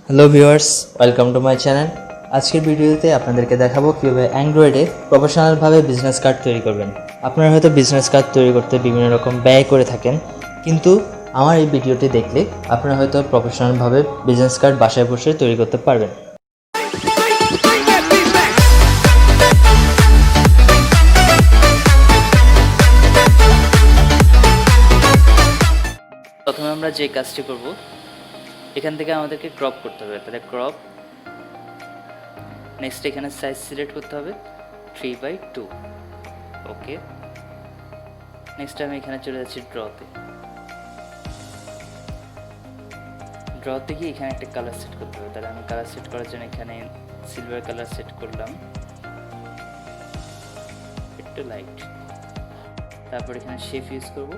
Hello viewers, welcome to my channel. আজকের ভিডিওতে আপনাদেরকে দেখাবো কীভাবে অ্যান্ড্রয়েডে প্রফেশনালভাবে বিজনেস কার্ড তৈরি করবেন। আপনারা হয়তো বিজনেস কার্ড তৈরি করতে বিভিন্ন রকম ব্যয় করে থাকেন, কিন্তু আমার এই ভিডিওটি দেখলে আপনারা হয়তো প্রফেশনালভাবে বিজনেস কার্ড বাসায় বসে তৈরি করতে পারবেন। প্রথমে আমরা যে কাজটি করব, এখান থেকে আমাদেরকে ক্রপ করতে হবে। তাহলে ক্রপ, নেক্সট এখানে সাইজ সিলেক্ট করতে হবে 3/2। ওকে, নেক্সট আমি এখানে চলে যাচ্ছি ড্রতে গিয়ে এখানে একটা কালার সেট করতে হবে। তাহলে আমি কালার সেট করার জন্য এখানে সিলভার কালার সেট করলাম, একটু লাইট। তারপর এখানে শেপ ইউজ করব,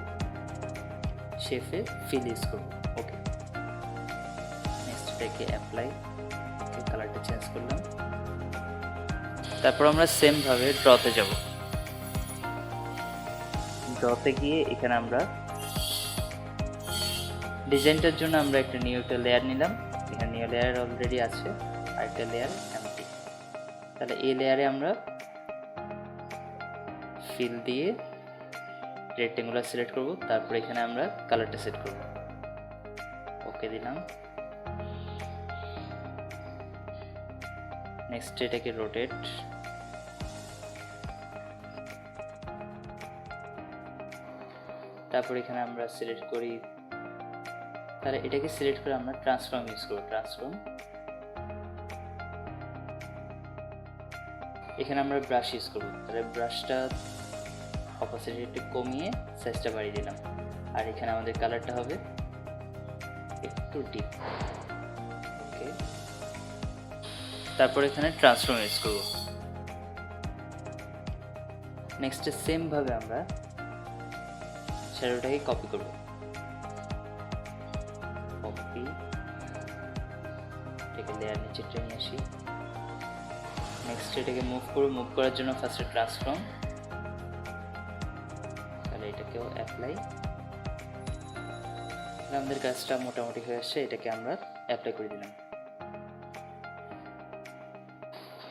শেপে ফিল ইউজ করব। ওকে, নেক্সট এটাকে অ্যাপ্লাই, ওকে, কালারটা চেঞ্জ করলাম। তারপর আমরা সেম ভাবে ড্রতে যাব। ড্রতে গিয়ে এখানে আমরা ডিজাইনটার জন্য আমরা একটা নিউ লেয়ার নিলাম। এখানে নিউ লেয়ার অলরেডি আছে, আরেকটা লেয়ার এমটি। তাহলে এই লেয়ারে আমরা ফিল দিয়ে রেক্টেঙ্গুলার সিলেক্ট করব। তারপর এখানে আমরা কালারটা সেট করব। ওকে দিলাম। নেক্সট এটাকে রোটেট, তারপর এখানে আমরা সিলেক্ট করি, তাহলে এটাকে সিলেক্ট করে আমরা ট্রান্সফর্ম ইউজ করব। ট্রান্সফর্ম, এখানে আমরা ব্রাশ ইউজ করব। তাহলে ব্রাশটা অপোজিট একটু কমিয়ে সাইজটা বাড়িয়ে দিলাম। আর এখানে আমাদের কালারটা হবে একটু ডিপ। ওকে, তারপর এখানে ট্রান্সফর্ম ইউজ করব। নেক্সট সেম ভাবে আমরা শ্যাডোটাকে কপি করব। কপি, এটাকে লেয়ার নিচে টেনে আসি। নেক্সট এটাকে মুভ করব। মুভ করার জন্য ফার্স্টে ট্রান্সফর্ম, তাহলে এটাকেও অ্যাপ্লাই। আমাদের কাজটা মোটামুটি হয়ে আসছে, এটাকে আমরা অ্যাপ্লাই করে দিলাম।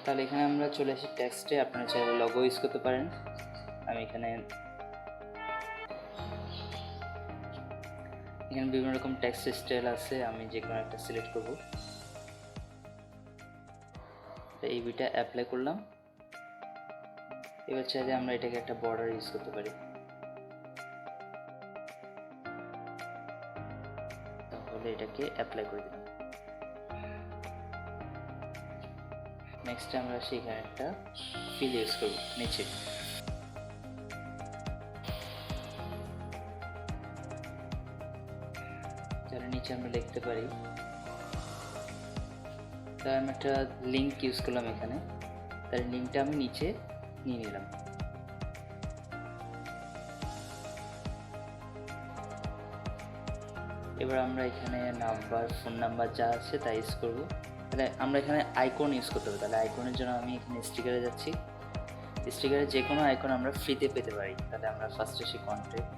তাহলে এখানে আমরা চলে আসি টেক্সটে। আপনারা চাইলে লগো ইউজ করতে পারেন। আমি এখানে বিভিন্ন রকম টেক্সট স্টাইল আছে, আমি যে কোনো একটা সিলেক্ট করব। এই বিটা অ্যাপ্লাই করলাম। এবার চাইলে আমরা এটাকে একটা বর্ডার ইউজ করতে পারি। তাহলে এটাকে অ্যাপ্লাই করে দিলাম। নেক্সট আমরা সেখানে একটা ফিল ইউজ করব নিচে। তাহলে নিচে আমরা লিখতে পারি, তাহলে আমি একটা লিঙ্ক ইউজ করলাম এখানে। তাহলে লিঙ্কটা আমি নিচে নিয়ে নিলাম। এবার আমরা এখানে নাম্বার, ফোন নাম্বার যা আছে তা ইউজ করব। তাহলে আমরা এখানে আইকন ইউজ করতে হবে। তাহলে আইকনের জন্য আমি এখানে স্টিকারে যাচ্ছি। স্টিকারে যে কোনো আইকন আমরা ফ্রিতে পেতে পারি। তাহলে আমরা ফার্স্টে আসি কন্ট্যাক্ট,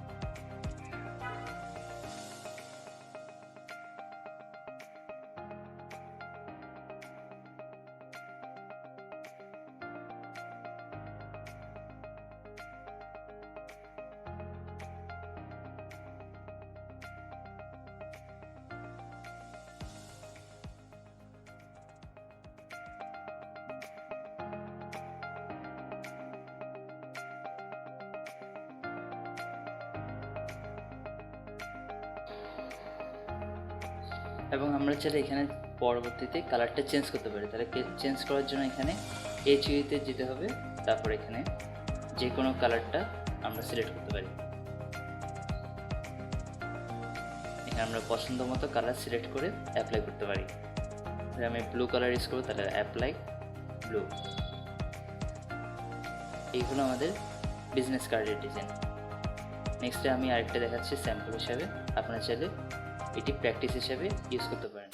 এবং আমরা চাইলে এখানে পরবর্তীতে কালারটা চেঞ্জ করতে পারি। তাহলে চেঞ্জ করার জন্য এখানে এইচইউতে যেতে হবে। তারপর এখানে যে কোনো কালারটা আমরা সিলেক্ট করতে পারি। এখানে আমরা পছন্দ মতো কালার সিলেক্ট করে অ্যাপ্লাই করতে পারি। তাহলে আমি ব্লু কালার ইউজ করবো। তাহলে অ্যাপ্লাই ব্লু। এই হলো আমাদের বিজনেস কার্ডের ডিজাইন। নেক্সটে আমি আরেকটা দেখাচ্ছি স্যাম্পল হিসাবে। আপনারা চাইলে এটি প্র্যাকটিস হিসাবে ইউজ করতে পারেন।